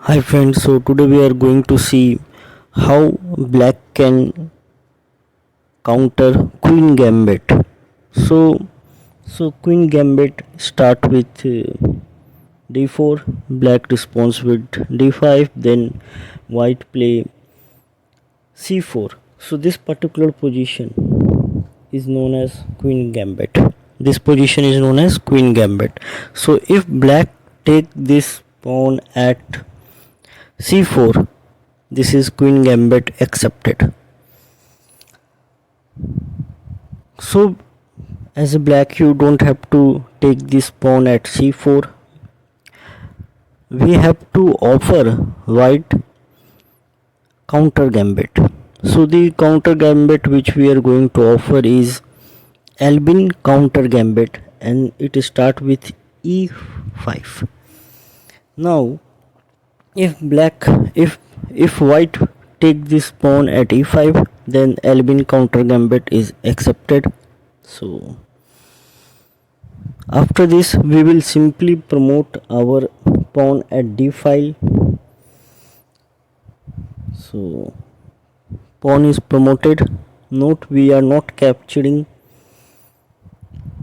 Hi friends, so today we are going to see how black can counter queen gambit. So queen gambit start with d4, black responds with d5, then white play c4. So this particular position is known as queen gambit. This position is known as queen gambit. So if black take this pawn at c4, this is queen gambit accepted. So as a black you don't have to take this pawn at c4. We have to offer white counter gambit. So the counter gambit which we are going to offer is Albin counter gambit, and it start with e5. Now if if white take this pawn at e5, then Albin counter gambit is accepted. So after this we will simply promote our pawn at d5. So pawn is promoted. Note, we are not capturing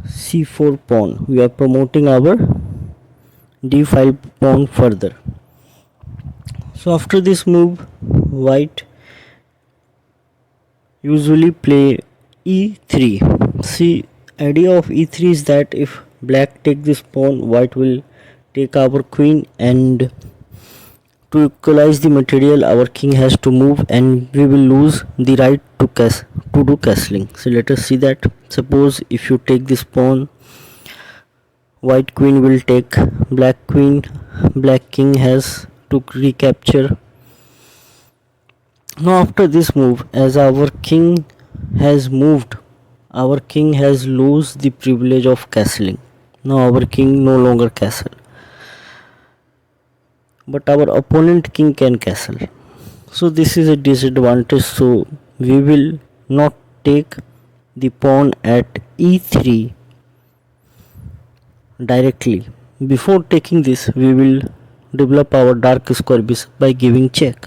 c4 pawn, we are promoting our d5 pawn further. So after this move, white usually play e3. See, idea of e3 is that if black take this pawn, white will take our queen, and to equalize the material our king has to move, and we will lose the right to do castling. So let us see that. Suppose if you take this pawn, white queen will take black queen, black king has to recapture. Now after this move, as our king has moved, our king has lost the privilege of castling. Now our king no longer castle, but our opponent king can castle. So this is a disadvantage, so we will not take the pawn at e3 directly. Before taking this, we will develop our dark square bishop by giving check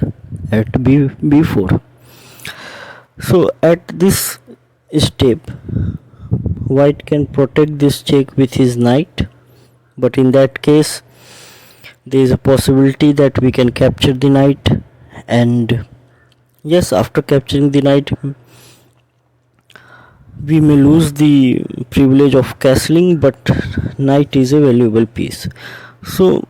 at b4. So at this step, white can protect this check with his knight, but in that case there is a possibility that we can capture the knight, and yes, after capturing the knight we may lose the privilege of castling, but knight is a valuable piece. So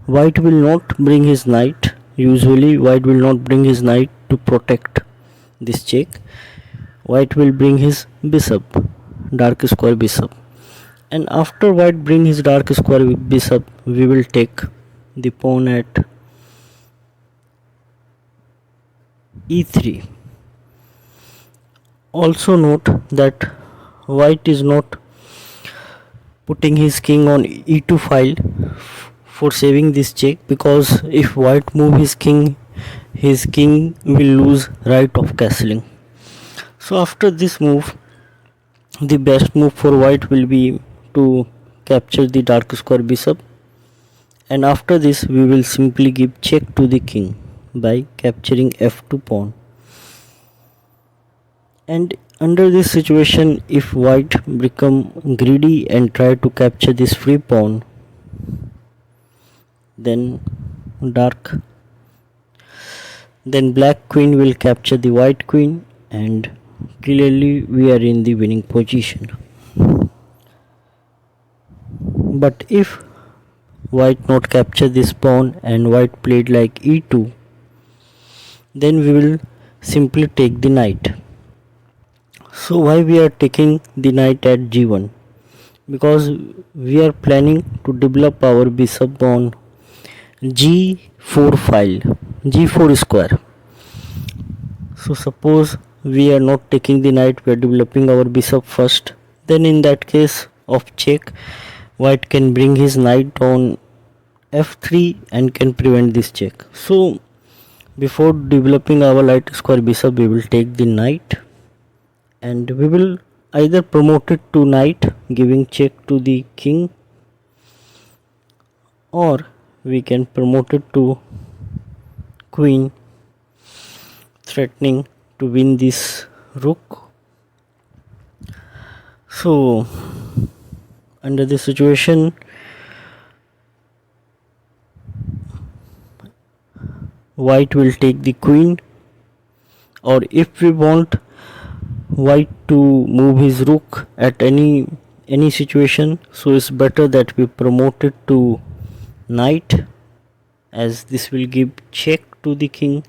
white will not bring his knight. Usually white will not bring his knight to protect this check. White will bring his bishop, dark square bishop, and after white bring his dark square bishop, we will take the pawn at e3. Also note that white is not putting his king on e2 file for saving this check, because if white move his king will lose right of castling. So after this move, the best move for white will be to capture the dark square bishop, and after this we will simply give check to the king by capturing f2 pawn. And under this situation, if white become greedy and try to capture this free pawn, then black queen will capture the white queen, and clearly we are in the winning position. But if white not capture this pawn and white played like e2, then we will simply take the knight. So why we are taking the knight at g1? Because we are planning to develop our bishop on g4 file, g4 square. So suppose we are not taking the knight, we are developing our bishop first, then in that case of check, white can bring his knight on f3 and can prevent this check. So before developing our light square bishop, we will take the knight, and we will either promote it to knight giving check to the king, or we can promote it to queen, threatening to win this rook. So under this situation, white will take the queen, or if we want white to move his rook at any situation, so it's better that we promote it to knight, as this will give check to the king.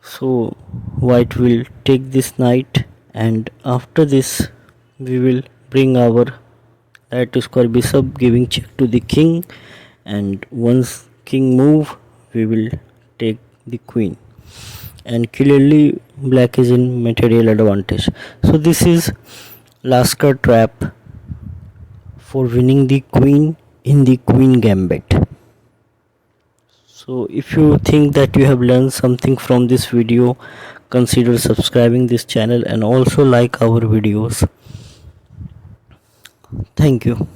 So white will take this knight, and after this we will bring our knight to square bishop, giving check to the king, and once king move we will take the queen, and clearly black is in material advantage. So this is Lasker trap for winning the queen in the queen gambit. So if you think that you have learned something from this video, consider subscribing this channel and also like our videos. Thank you.